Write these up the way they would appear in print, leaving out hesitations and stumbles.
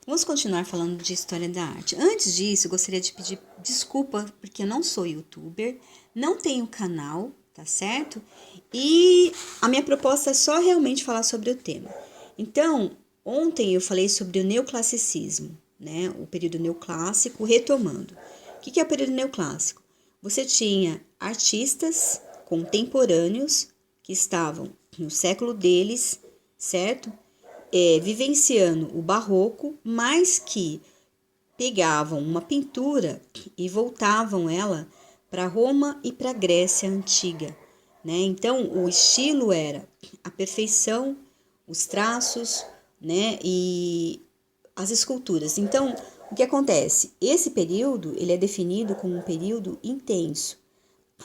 Vamos continuar falando de história da arte. Antes disso, eu gostaria de pedir desculpa, porque eu não sou youtuber, não tenho canal, tá certo? E a minha proposta é só realmente falar sobre o tema. Então, ontem eu falei sobre o neoclassicismo, né? O período neoclássico, retomando. O que é o período neoclássico? Você tinha artistas contemporâneos que estavam no século deles, certo? Vivenciando o barroco, mas que pegavam uma pintura e voltavam ela para Roma e para a Grécia antiga, né? Então o estilo era a perfeição, os traços, né? E as esculturas. Então o que acontece? Esse período ele é definido como um período intenso,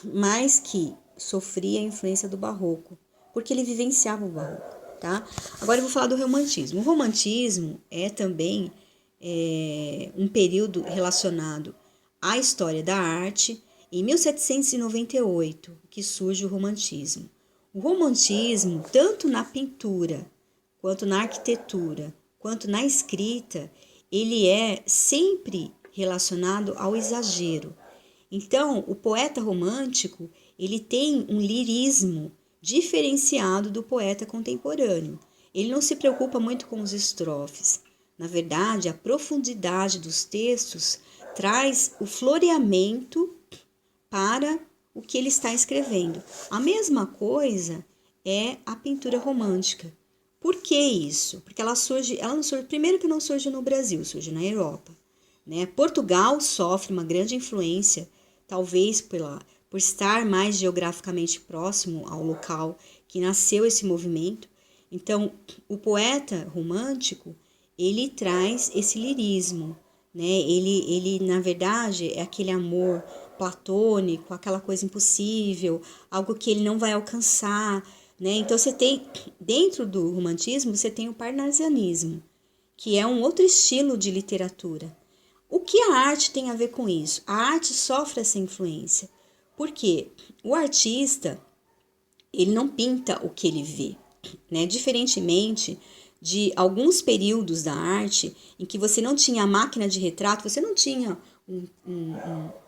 mas que sofria a influência do barroco, porque ele vivenciava o barroco, tá? Agora eu vou falar do romantismo. O romantismo é também um período relacionado à história da arte. Em 1798 que surge o romantismo. O romantismo, tanto na pintura, quanto na arquitetura, quanto na escrita, ele é sempre relacionado ao exagero. Então, o poeta romântico, ele tem um lirismo diferenciado do poeta contemporâneo. Ele não se preocupa muito com os estrofes. Na verdade, a profundidade dos textos traz o floreamento para o que ele está escrevendo. A mesma coisa é a pintura romântica. Por que isso? Porque ela não surge, primeiro que não surge no Brasil, surge na Europa, né? Portugal sofre uma grande influência, talvez por estar mais geograficamente próximo ao local que nasceu esse movimento. Então, o poeta romântico, ele traz esse lirismo, né? Ele na verdade, é aquele amor platônico, aquela coisa impossível, algo que ele não vai alcançar, né? Então, você tem, dentro do romantismo, você tem o parnasianismo, que é um outro estilo de literatura. O que a arte tem a ver com isso? A arte sofre essa influência. Por quê? O artista, ele não pinta o que ele vê, né? Diferentemente de alguns períodos da arte em que você não tinha a máquina de retrato, você não tinha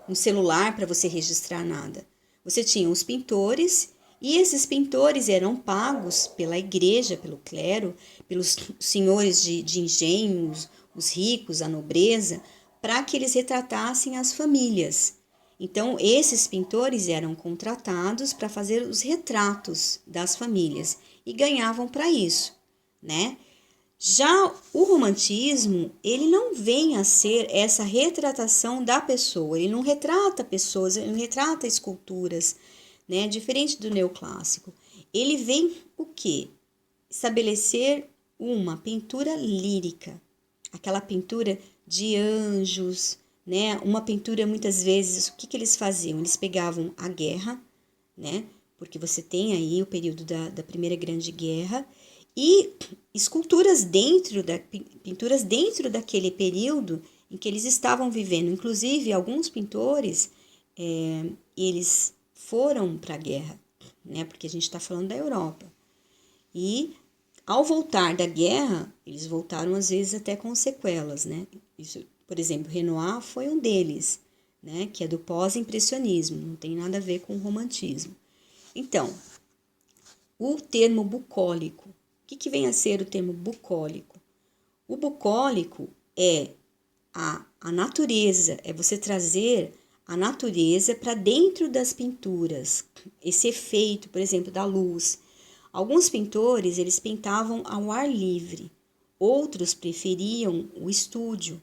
um celular para você registrar nada. Você tinha os pintores e esses pintores eram pagos pela igreja, pelo clero, pelos senhores de engenhos, os ricos, a nobreza, para que eles retratassem as famílias. Então, esses pintores eram contratados para fazer os retratos das famílias e ganhavam para isso, né? Já o romantismo, ele não vem a ser essa retratação da pessoa, ele não retrata pessoas, ele não retrata esculturas, né? Diferente do neoclássico. Ele vem o quê? Estabelecer uma pintura lírica, aquela pintura de anjos, né? Uma pintura muitas vezes, o que eles faziam? Eles pegavam a guerra, né? Porque você tem aí o período da Primeira Grande Guerra e esculturas pinturas dentro daquele período em que eles estavam vivendo. Inclusive, alguns pintores, eles foram para a guerra, né? Porque a gente está falando da Europa. E ao voltar da guerra, eles voltaram às vezes até com sequelas, né? Isso, por exemplo, Renoir foi um deles, né? Que é do pós-impressionismo, não tem nada a ver com o romantismo. Então, o termo bucólico. O que vem a ser o termo bucólico? O bucólico é a natureza, é você trazer a natureza para dentro das pinturas. Esse efeito, por exemplo, da luz. Alguns pintores, eles pintavam ao ar livre, outros preferiam o estúdio.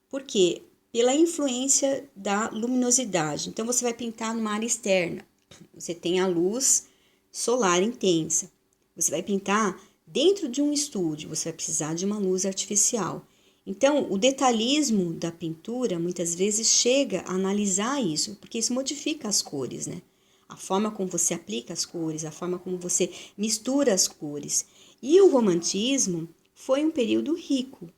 Por quê? Pela influência da luminosidade. Então, você vai pintar numa área externa, você tem a luz solar intensa. Você vai pintar dentro de um estúdio, você vai precisar de uma luz artificial. Então, o detalhismo da pintura, muitas vezes, chega a analisar isso, porque isso modifica as cores, né? A forma como você aplica as cores, a forma como você mistura as cores. E o romantismo foi um período rico,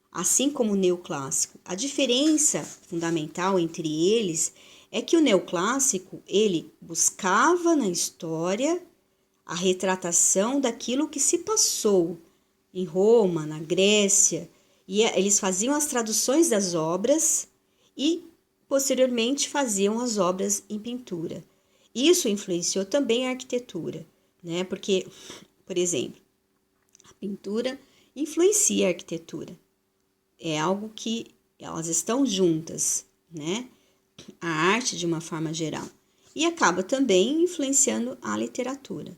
assim como o neoclássico. A diferença fundamental entre eles é que o neoclássico, ele buscava na história a retratação daquilo que se passou em Roma, na Grécia, E eles faziam as traduções das obras e, posteriormente, faziam as obras em pintura. Isso influenciou também a arquitetura, né? Porque, por exemplo, a pintura influencia a arquitetura. É algo que elas estão juntas, né? A arte de uma forma geral. E acaba também influenciando a literatura.